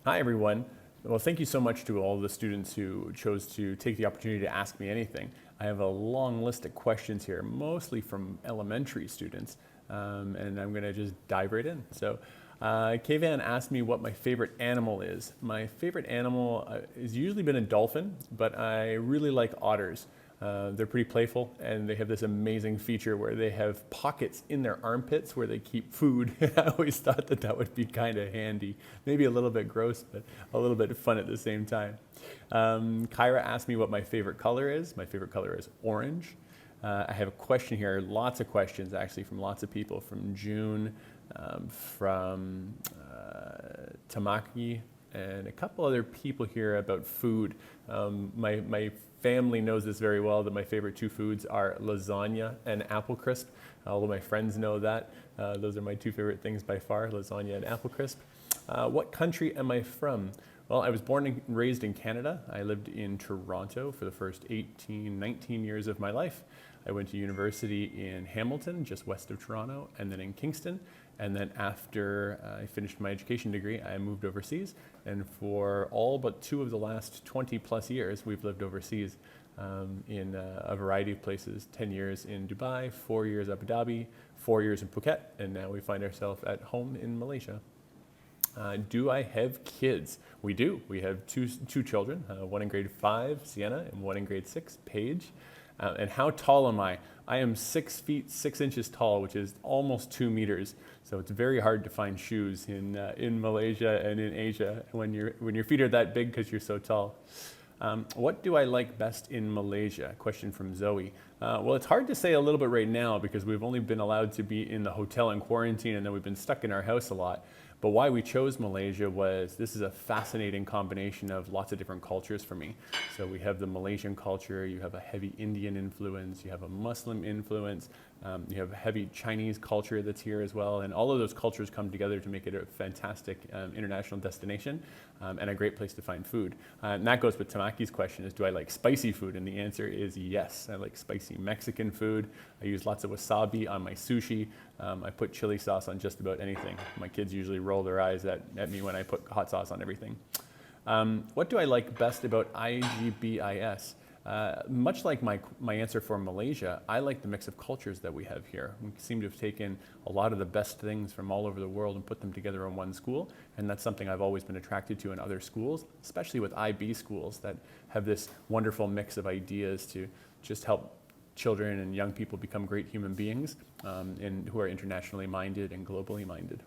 Hi, everyone. Well, thank you so much to all the students who chose to take the opportunity to ask me anything. I have a long list of questions here, mostly from elementary students, and I'm going to just dive right in. So, Kayvan asked me what my favorite animal is. My favorite animal has usually been a dolphin, but I really like otters. They're pretty playful, and they have this amazing feature where they have pockets in their armpits where they keep food. I always thought that that would be kind of handy. Maybe a little bit gross, but a little bit fun at the same time. Kyra asked me what my favorite color is. My favorite color is orange. I have a question here, lots of questions actually from lots of people, from June, from Tamaki, and a couple other people here about food. My family knows this very well, that my favorite two foods are lasagna and apple crisp. All of my friends know that. Those are my two favorite things by far, lasagna and apple crisp. What country am I from? Well, I was born and raised in Canada. I lived in Toronto for the first 18, 19 years of my life. I went to university in Hamilton, just west of Toronto, and then in Kingston. And then after I finished my education degree, I moved overseas. And for all but two of the last 20 plus years, we've lived overseas in a variety of places. 10 years in Dubai, 4 years Abu Dhabi, 4 years in Phuket, and now we find ourselves at home in Malaysia. Do I have kids? We do. We have two children, one in grade 5, Sienna, and one in grade 6, Paige. And how tall am I? I am 6 feet 6 inches tall, which is almost 2 meters. So it's very hard to find shoes in Malaysia and in Asia when your feet are that big because you're so tall. What do I like best in Malaysia? Question from Zoe. Well, it's hard to say a little bit right now because we've only been allowed to be in the hotel in quarantine, and then we've been stuck in our house a lot. But why we chose Malaysia was this is a fascinating combination of lots of different cultures for me. So we have the Malaysian culture, you have a heavy Indian influence, you have a Muslim influence, you have a heavy Chinese culture that's here as well, and all of those cultures come together to make it a fantastic international destination and a great place to find food. And that goes with Tamaki's question is, do I like spicy food? And the answer is yes. I like spicy Mexican food. I use lots of wasabi on my sushi. I put chili sauce on just about anything. My kids usually roll their eyes at me when I put hot sauce on everything. What do I like best about IGBIS? Much like my answer for Malaysia, I like the mix of cultures that we have here. We seem to have taken a lot of the best things from all over the world and put them together in one school, and that's something I've always been attracted to in other schools, especially with IB schools that have this wonderful mix of ideas to just help children and young people become great human beings and who are internationally minded and globally minded.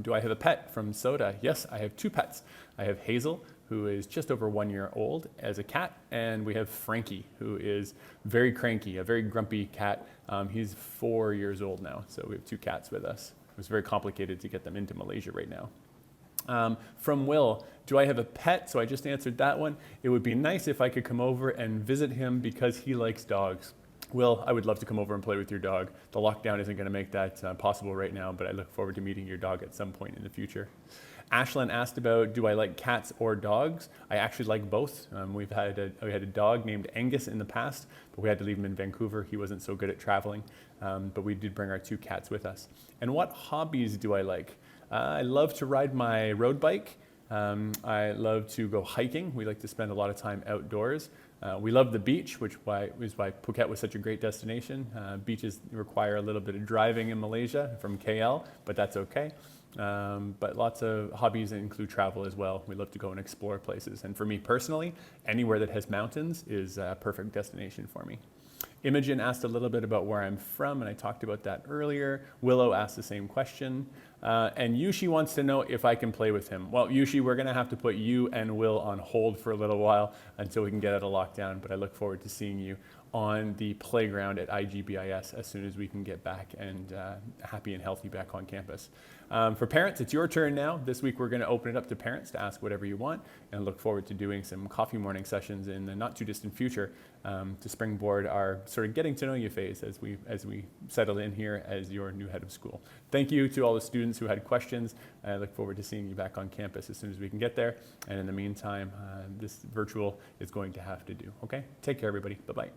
Do I have a pet? From Soda. Yes, I have 2 pets. I have Hazel, who is just over 1 year old as a cat, and we have Frankie, who is very cranky, a very grumpy cat. He's 4 years old now, so we have 2 cats with us. It was very complicated to get them into Malaysia right now. From Will, do I have a pet? So I just answered that one. It would be nice if I could come over and visit him because he likes dogs. Will, I would love to come over and play with your dog. The lockdown isn't going to make that possible right now, but I look forward to meeting your dog at some point in the future. Ashlyn asked about, do I like cats or dogs? I actually like both. We had a dog named Angus in the past, but we had to leave him in Vancouver. He wasn't so good at traveling, but we did bring our 2 cats with us. And what hobbies do I like? I love to ride my road bike. I love to go hiking. We like to spend a lot of time outdoors. We love the beach, which is why Phuket was such a great destination. Beaches require a little bit of driving in Malaysia from KL, but that's okay. But lots of hobbies include travel as well. We love to go and explore places. And for me personally, anywhere that has mountains is a perfect destination for me. Imogen asked a little bit about where I'm from, and I talked about that earlier. Willow asked the same question. And Yushi wants to know if I can play with him. Well, Yushi, we're going to have to put you and Will on hold for a little while until we can get out of lockdown, but I look forward to seeing you on the playground at IGBIS as soon as we can get back and happy and healthy back on campus. For parents, it's your turn now. This week we're going to open it up to parents to ask whatever you want, and look forward to doing some coffee morning sessions in the not too distant future to springboard our sort of getting to know you phase as we settle in here as your new head of school. Thank you to all the students who had questions. I look forward to seeing you back on campus as soon as we can get there. And in the meantime, this virtual is going to have to do. Okay? Take care, everybody. Bye-bye.